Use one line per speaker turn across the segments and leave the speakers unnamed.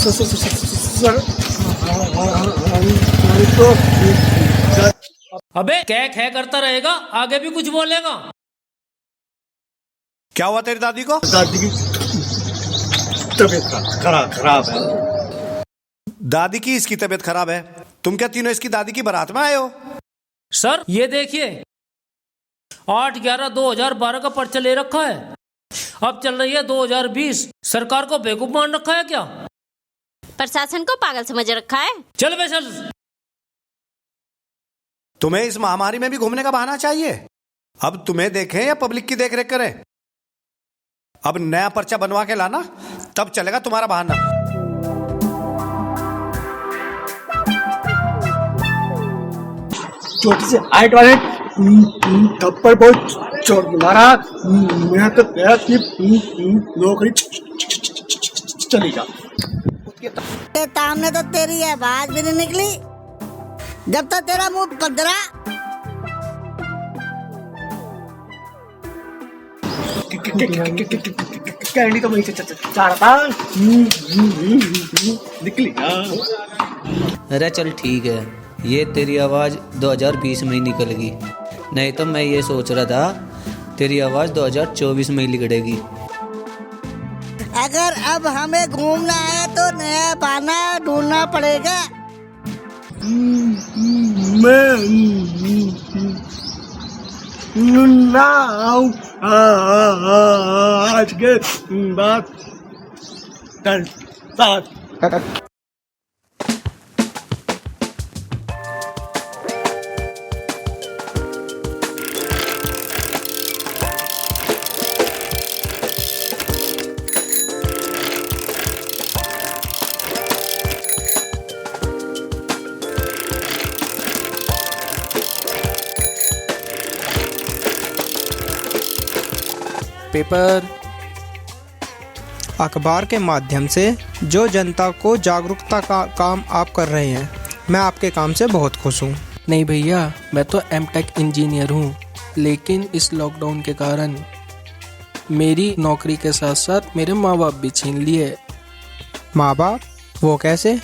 Sir हमको
अबे क्या खे करता रहेगा, आगे भी कुछ बोलेगा।
क्या हुआ तेरी दादी को?
दादी की तबीयत खराब है।
दादी की इसकी तबीयत खराब है? तुम क्या तीनों इसकी दादी की बारात में आए हो?
सर ये देखिए 8/11/2012 का पर्चा ले रखा है, अब चल रही है 2020। सरकार को बेवकूफ मान रखा है क्या?
प्रशासन को पागल समझ रखा है।
चल बे चल।
तुम्हें इस महामारी में भी घूमने का बहाना चाहिए। अब तुम्हें देखें या पब्लिक की देखरेख करें? अब नया पर्चा बनवा के लाना, तब चलेगा तुम्हारा बहाना।
छोटी से हाइट वाले थप्पड़ बहुत चोट मारा। मैं तो गया कि नौकरी चली जा।
सामने तो तेरी आवाज भी नहीं निकली जब तक तेरा मुंह पधरा।
कैंडी तो वहीं से चाह रहा था, निकली ना।
अरे चल ठीक है, ये तेरी आवाज़ 2020 में ही निकलेगी, नहीं तो मैं ये सोच रहा था तेरी आवाज़ 2024 में ही निकलेगी।
अगर अब हमें घूमना है तो नया बहाना ढूंढना पड़ेगा।
मैं ना आऊं आज के बाद कल साथ।
पेपर अखबार के माध्यम से जो जनता को जागरूकता का काम आप कर रहे हैं, मैं आपके काम से बहुत खुश हूँ।
नहीं भैया, मैं तो एमटेक इंजीनियर हूँ, लेकिन इस लॉकडाउन के कारण मेरी नौकरी के साथ साथ मेरे माँ बाप भी छीन लिए।
माँ बाप? वो कैसे?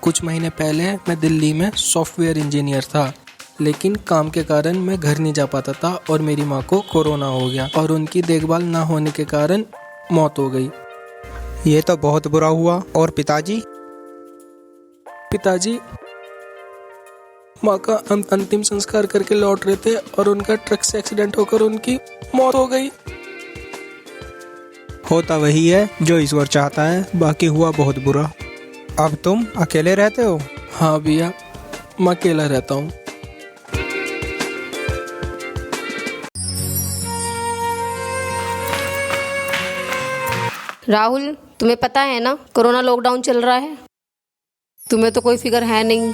कुछ महीने पहले मैं दिल्ली में सॉफ्टवेयर इंजीनियर था, लेकिन काम के कारण मैं घर नहीं जा पाता था और मेरी माँ को कोरोना हो गया और उनकी देखभाल ना होने के कारण मौत हो गई।
ये तो बहुत बुरा हुआ। और पिताजी?
पिताजी माँ का अंतिम संस्कार करके लौट रहे थे और उनका ट्रक से एक्सीडेंट होकर उनकी मौत हो गई।
होता वही है जो ईश्वर चाहता है, बाकी हुआ बहुत बुरा। अब तुम अकेले रहते हो?
हाँ भैया, मैं अकेला रहता हूँ।
राहुल, तुम्हें पता है ना कोरोना लॉकडाउन चल रहा है? तुम्हें तो कोई फिक्र है नहीं।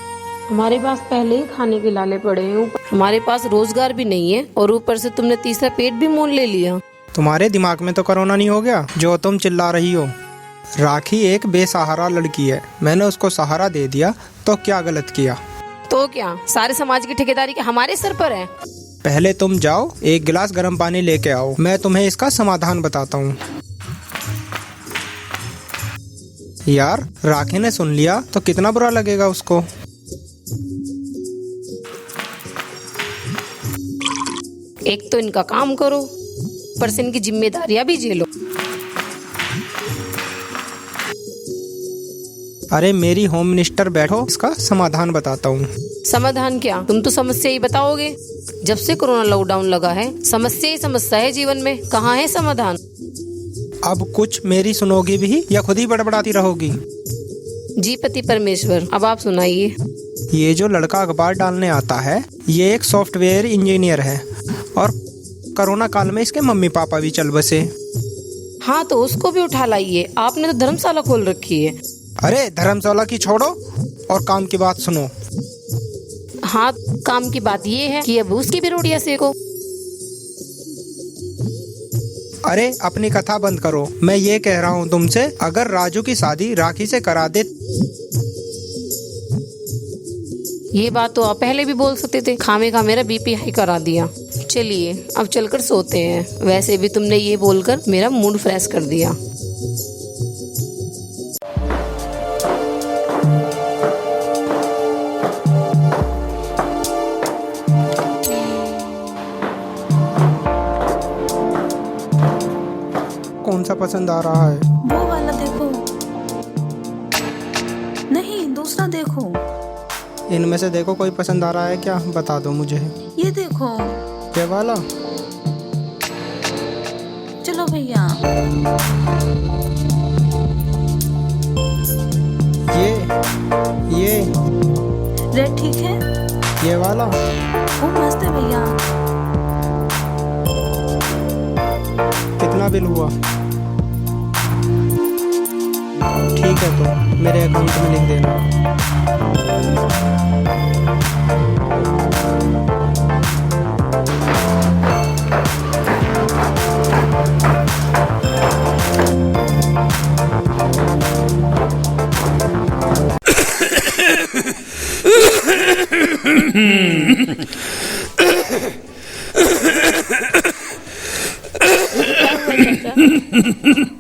हमारे पास पहले ही खाने के लाले पड़े हैं,
हमारे पास रोजगार भी नहीं है और ऊपर से तुमने तीसरा पेट भी मोल ले लिया।
तुम्हारे दिमाग में तो कोरोना नहीं हो गया जो तुम चिल्ला रही हो। राखी एक बेसहारा लड़की है, मैंने उसको सहारा दे दिया, तो क्या गलत किया?
तो क्या सारे समाज की ठेकेदारी के हमारे सर पर है?
पहले तुम जाओ, एक गिलास गर्म पानी लेके आओ, मैं तुम्हें इसका समाधान बताता हूँ। यार, राखी ने सुन लिया तो कितना बुरा लगेगा उसको।
एक तो इनका काम करो, पर से इनकी जिम्मेदारियां भी झेलो।
अरे मेरी होम मिनिस्टर बैठो, इसका समाधान बताता हूँ।
समाधान क्या, तुम तो समस्या ही बताओगे। जब से कोरोना लॉकडाउन लगा है समस्या ही समस्या है जीवन में, कहाँ है समाधान?
अब कुछ मेरी सुनोगी भी या खुद ही बड़बड़ाती रहोगी?
जी पति परमेश्वर, अब आप सुनाइए।
ये जो लड़का अखबार डालने आता है, ये एक सॉफ्टवेयर इंजीनियर है और कोरोना काल में इसके मम्मी पापा भी चल बसे।
हाँ तो उसको भी उठा लाइए, आपने तो धर्मशाला खोल रखी है।
अरे धर्मशाला की छोड़ो और काम की बात सुनो।
हाँ, काम की बात ये है कि अब उसकी भी रोटियां सेको।
अरे अपनी कथा बंद करो, मैं ये कह रहा हूँ तुमसे, अगर राजू की शादी राखी से करा दे।
ये बात तो आप पहले भी बोल सकते थे, खामे खा मेरा बीपी हाई करा दिया। चलिए अब चलकर सोते हैं, वैसे भी तुमने ये बोलकर मेरा मूड फ्रेश कर दिया।
सा पसंद आ रहा है?
वो वाला देखो। नहीं, दूसरा देखो।
इनमें से देखो कोई पसंद आ रहा है क्या? बता दो मुझे।
ये देखो।
ये वाला?
चलो भैया।
ये
रेड ठीक है?
ये वाला?
वो मस्त है भैया।
कितना बिल हुआ? ठीक है, तो मेरे अकाउंट में लिख देना।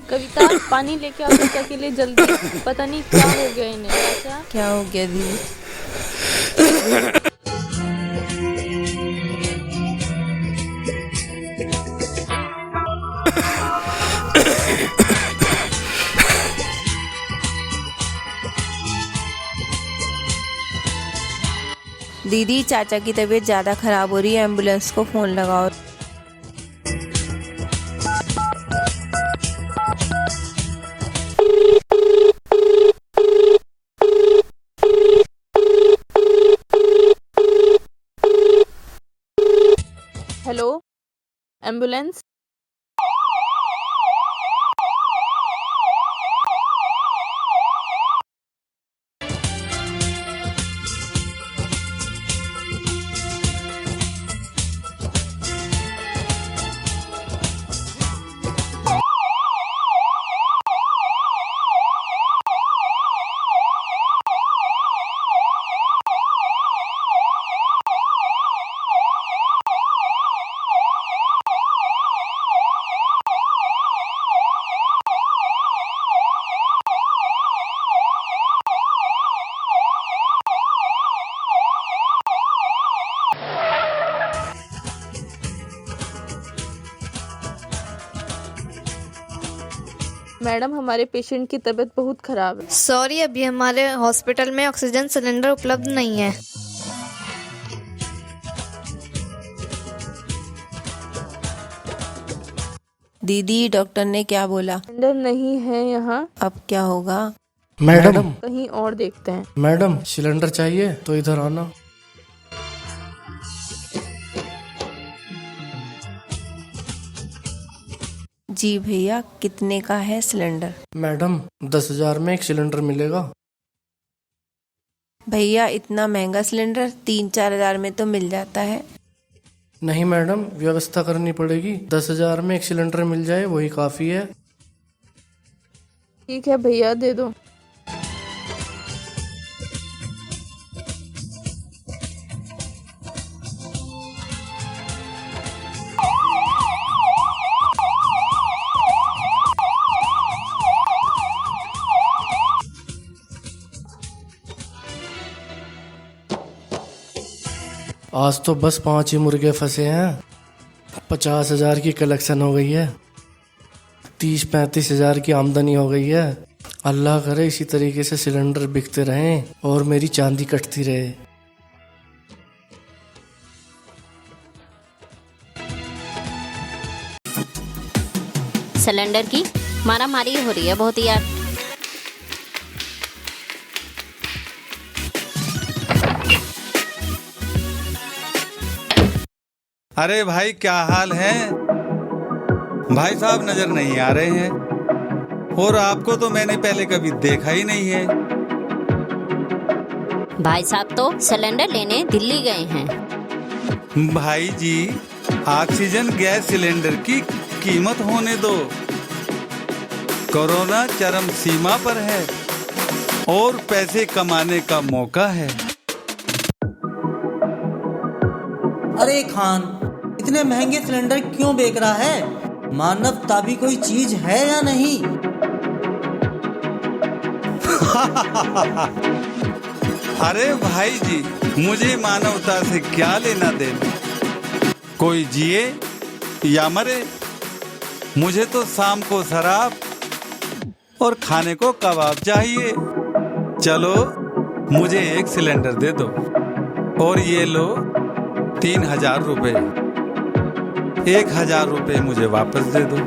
कविता, पानी लेके आओ चाचा के लिए जल्दी। पता नहीं क्या हो गया इन्हें। चाचा,
क्या हो गया दीदी? दीदी, चाचा की तबीयत ज्यादा खराब हो रही है, एम्बुलेंस को फोन लगाओ।
Hello, ambulance. मैडम, हमारे पेशेंट की तबीयत बहुत खराब है।
सॉरी, अभी हमारे हॉस्पिटल में ऑक्सीजन सिलेंडर उपलब्ध नहीं है।
दीदी, डॉक्टर ने क्या बोला?
सिलेंडर नहीं है यहाँ।
अब क्या होगा?
मैडम,
कहीं और देखते हैं।
मैडम सिलेंडर चाहिए तो इधर आना।
जी भैया, कितने का है सिलेंडर?
मैडम 10,000 में एक सिलेंडर मिलेगा।
भैया, इतना महंगा सिलेंडर 3-4 हजार में तो मिल जाता है।
नहीं मैडम, व्यवस्था करनी पड़ेगी। 10,000 में एक सिलेंडर मिल जाए वही काफी है।
ठीक है भैया, दे दो।
आज तो बस 5 ही मुर्गे फंसे हैं। 50,000 की कलेक्शन हो गई है। 30-35 हजार की आमदनी हो गई है। अल्लाह करे इसी तरीके से सिलेंडर बिकते रहें और मेरी चांदी कटती रहे।
सिलेंडर की मारामारी हो रही है बहुत यार।
अरे भाई, क्या हाल है? भाई साहब नजर नहीं आ रहे हैं और आपको तो मैंने पहले कभी देखा ही नहीं है।
भाई साहब तो सिलेंडर लेने दिल्ली गए हैं।
भाई जी, ऑक्सीजन गैस सिलेंडर की कीमत होने दो। कोरोना चरम सीमा पर है और पैसे कमाने का मौका है।
अरे खान, इतने महंगे सिलेंडर क्यों बेच रहा है? मानवता भी कोई चीज है या नहीं?
अरे भाई जी, मुझे मानवता से क्या लेना देना? कोई जिए या मरे, मुझे तो शाम को शराब और खाने को कबाब चाहिए। चलो मुझे 1 सिलेंडर दे दो और ये लो 3000 रुपए। 1000 रुपए मुझे वापस दे दो।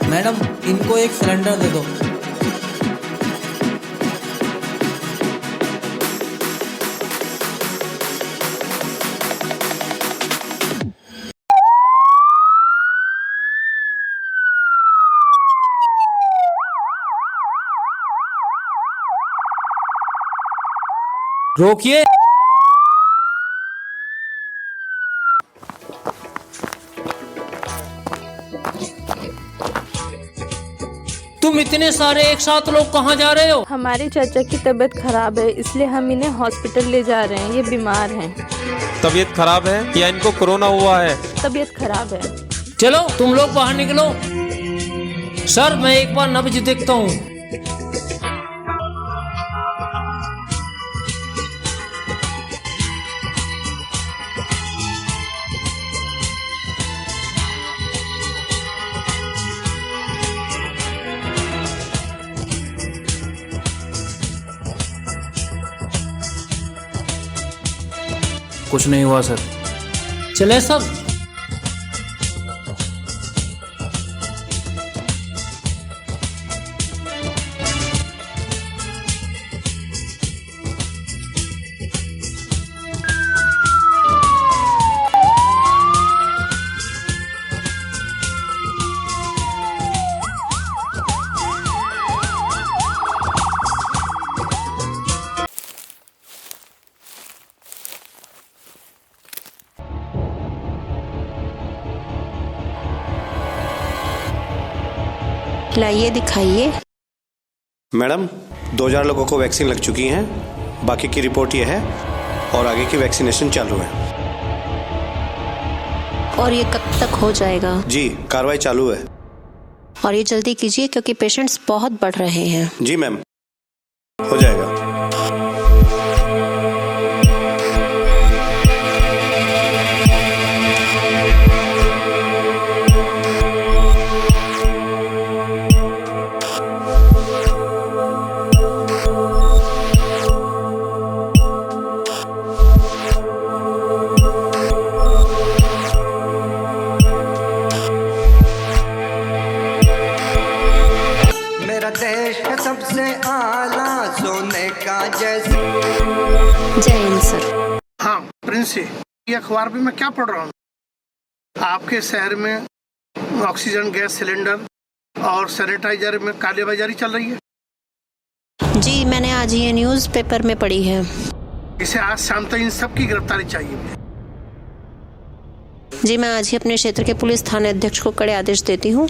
मैडम इनको 1 सिलेंडर दे दो।
रोकिए। तुम इतने सारे एक साथ लोग कहाँ जा रहे हो?
हमारे चाचा की तबीयत खराब है, इसलिए हम इन्हें हॉस्पिटल ले जा रहे हैं। ये बीमार हैं।
तबीयत खराब है या इनको कोरोना हुआ है?
तबीयत खराब है।
चलो तुम लोग बाहर निकलो। सर मैं एक बार नब्ज देखता हूँ।
कुछ नहीं हुआ सर।
चले सब।
लाइए दिखाइए।
मैडम 2000 लोगों को वैक्सीन लग चुकी है, बाकी की रिपोर्ट ये है और आगे की वैक्सीनेशन चालू है।
और ये कब तक हो जाएगा?
जी कार्रवाई चालू है।
और ये जल्दी कीजिए क्योंकि पेशेंट्स बहुत बढ़ रहे हैं।
जी मैम हो जाएगा।
देश है सबसे आला सोने का जैसे।
जय हिंद सर।
हाँ प्रिंस जी, ये अखबार पे मैं क्या पढ़ रहा हूँ, आपके शहर में ऑक्सीजन गैस सिलेंडर और सैनिटाइजर में कालेबाजारी चल रही है।
जी मैंने आज ये न्यूज़ पेपर में पढ़ी है।
इसे आज शाम तक इन सब की गिरफ्तारी चाहिए।
जी मैं आज ही अपने क्षेत्र के पुलिस थाने अध्यक्ष को कड़े आदेश देती हूँ।